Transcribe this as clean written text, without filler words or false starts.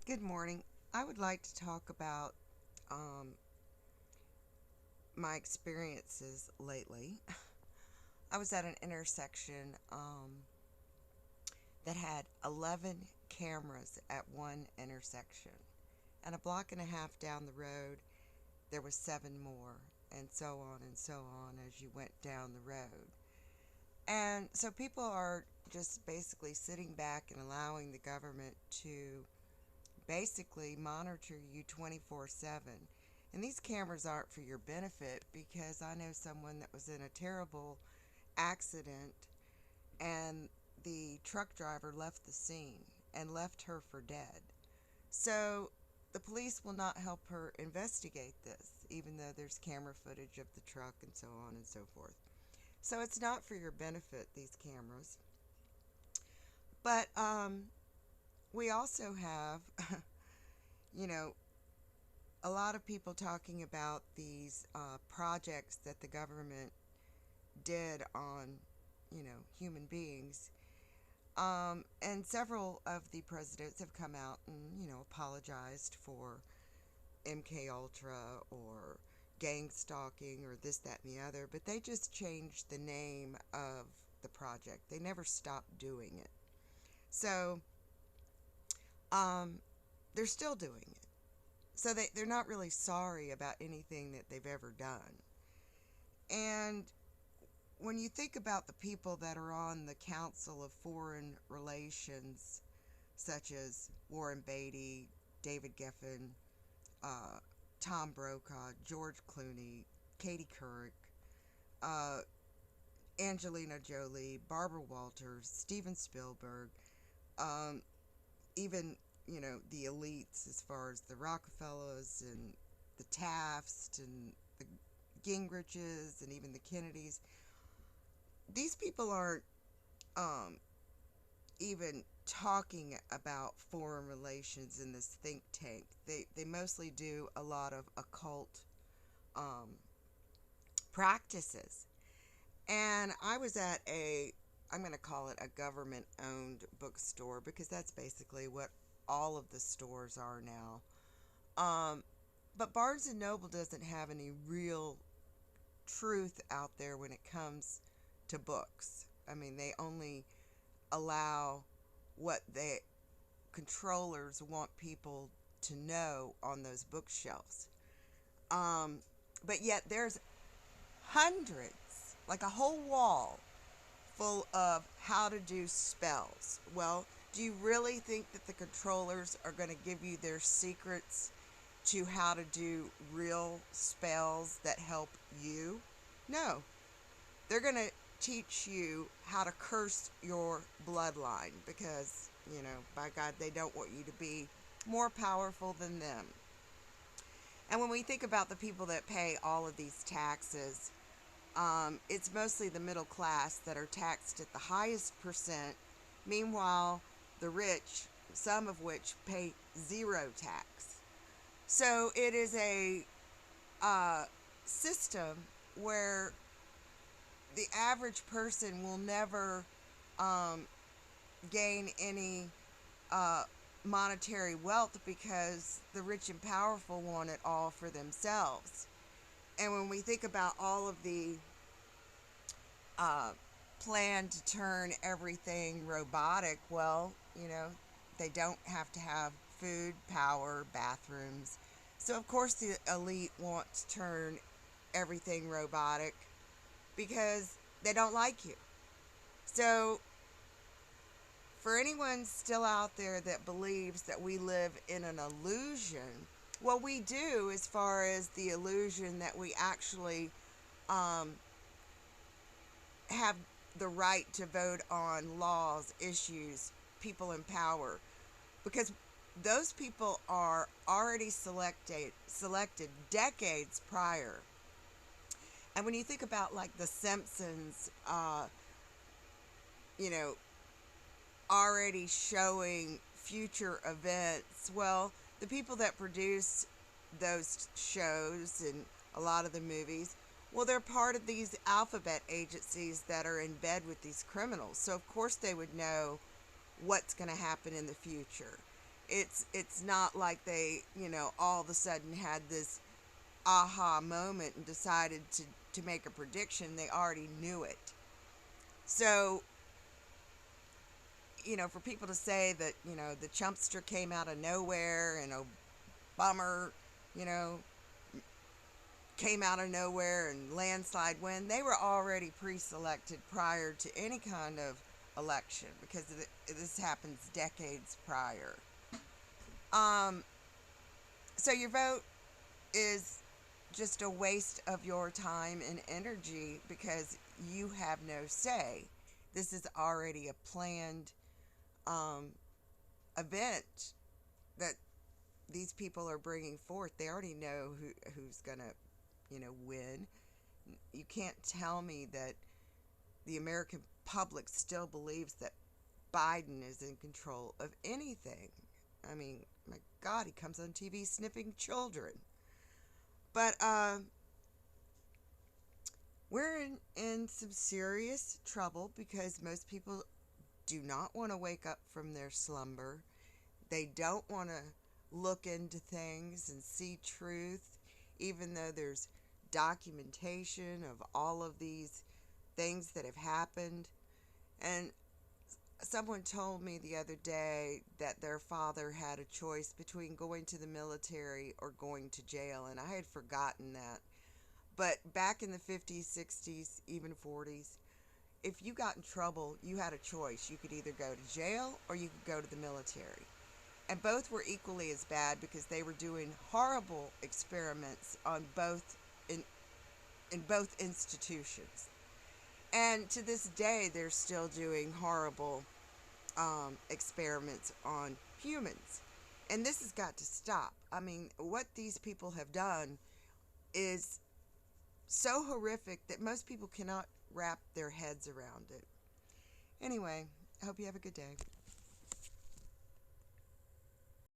Good morning. I would like to talk about um, my experiences lately. I was at an intersection that had 11 cameras at one intersection, and a block and a half down the road, there was 7 more, and so on as you went down the road. And so people are just basically sitting back and allowing the government to basically monitor you 24/7. And these cameras aren't for your benefit because I know someone that was in a terrible accident and the truck driver left the scene and left her for dead. So the police will not help her investigate this, even though there's camera footage of the truck and so on and so forth. So it's not for your benefit, these cameras. But we also have, you know, a lot of people talking about these projects that the government did on, human beings. And several of the presidents have come out and, apologized for MK Ultra or gang stalking or this, that, and the other, but they just changed the name of the project. They never stopped doing it. So um, they're still doing it. So they're not really sorry about anything that they've ever done. And when you think about the people that are on the Council of Foreign Relations, such as Warren Beatty, David Geffen, uh, Tom Brokaw, George Clooney, Katie Couric, uh, Angelina Jolie, Barbara Walters, Steven Spielberg, um, even, the elites as far as the Rockefellers and the Tafts and the Gingriches and even the Kennedys, these people aren't um, even talking about foreign relations in this think tank. They mostly do a lot of occult um, practices. And I was at I'm going to call it a government owned bookstore because that's basically what all of the stores are now. Um, but Barnes and Noble doesn't have any real truth out there when it comes to books. I mean, they only allow what the controllers want people to know on those bookshelves. Um, but yet there's hundreds, like a whole wall full of how to do spells. Well, do you really think that the controllers are going to give you their secrets to how to do real spells that help you? No. They're going to teach you how to curse your bloodline because, by God, they don't want you to be more powerful than them. And when we think about the people that pay all of these taxes, it's mostly the middle class that are taxed at the highest percent. Meanwhile, the rich, some of which pay zero tax. So it is a uh, system where the average person will never um, gain any uh, monetary wealth because the rich and powerful want it all for themselves. And when we think about all of the uh, plan to turn everything robotic, well, they don't have to have food, power, bathrooms. So, of course, the elite want to turn everything robotic because they don't like you. So, for anyone still out there that believes that we live in an illusion, well, we do as far as the illusion that we actually um, have the right to vote on laws, issues, people in power, because those people are already selected decades prior. And when you think about like the Simpsons, you know, already showing future events, well, the people that produce those shows and a lot of the movies, well, they're part of these alphabet agencies that are in bed with these criminals. So, of course, they would know what's going to happen in the future. It's not like they, all of a sudden had this aha moment and decided to make a prediction. They already knew it. So, for people to say that, the Chumpster came out of nowhere and Obama, you know, came out of nowhere and landslide win, they were already pre-selected prior to any kind of election because this happens decades prior. Um, so your vote is just a waste of your time and energy because you have no say. This is already a planned um, event that these people are bringing forth. They already know who's gonna, win. You can't tell me that the American public still believes that Biden is in control of anything. I mean, my God, he comes on TV sniffing children. But we're in some serious trouble because most people do not want to wake up from their slumber. They don't want to look into things and see truth, even though there's documentation of all of these things that have happened. And someone told me the other day that their father had a choice between going to the military or going to jail, and I had forgotten that. But back in the 50s, 60s, even 40s, if you got in trouble, you had a choice. You could either go to jail or you could go to the military. And both were equally as bad because they were doing horrible experiments on in both institutions. And to this day, they're still doing horrible experiments on humans. And this has got to stop. I mean, what these people have done is so horrific that most people cannot wrap their heads around it. Anyway, I hope you have a good day.